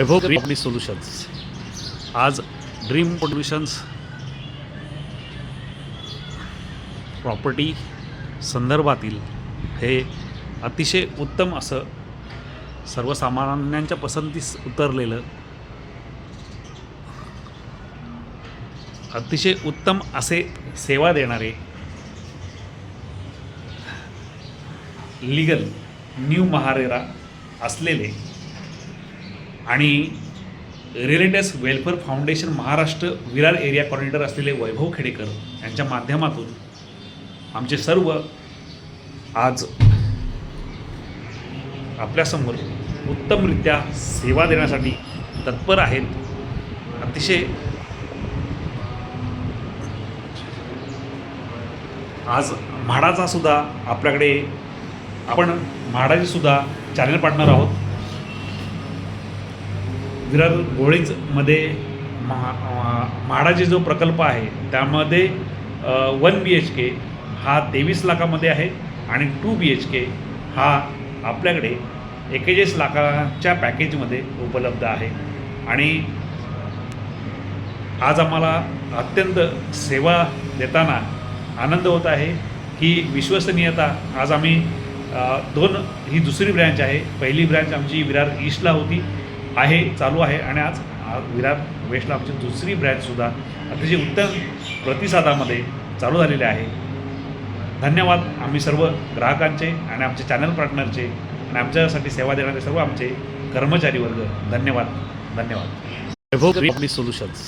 वैभव property solutions आज dream solutions property संदर्भातील हे अतिशय उत्तम असं सर्वसामान्यांच्या पसंतीस उतरलेलं अतिशय उत्तम असे सेवा देणारे लीगल न्यू महारेरा असलेले आणि रिलेटस welfare foundation Maharashtra Virar area coordinator असलेले वैभव खेडेकर यांच्या माध्यमातून आमचे सर्व आज आपल्यासमोर उत्तमरित्या सेवा देण्यासाठी तत्पर आहेत. अतिशय आज म्हाडाचा सुद्धा आपल्याकडे आपण म्हाडाची सुद्धा चॅनल पार्टनर आहोत. विरार गोळीजमध्ये म्हाडाचे जो प्रकल्प आहे त्यामध्ये 1 BHK हा 23 लाखामध्ये आहे आणि 2 BHK हा आपल्याकडे 41 लाखाच्या पॅकेजमध्ये उपलब्ध आहे. आणि आज आम्हाला अत्यंत सेवा देताना आनंद होत आहे की विश्वसनीयता आज आम्ही ही दुसरी ब्रँच आहे. पहिली ब्रँच आमची विरार ईस्टला होती आहे चालू आहे आणि आज विरार वेस्टला आमची दुसरी ब्रँचसुद्धा अतिशय उत्तम प्रतिसादामध्ये चालू झालेले आहे. धन्यवाद आम्ही सर्व ग्राहकांचे आणि आमचे चॅनल पार्टनरचे आणि आमच्यासाठी सेवा देणारे सर्व आमचे कर्मचारी वर्ग. धन्यवाद. वैभव प्रॉपर्टी सोल्युशन्स.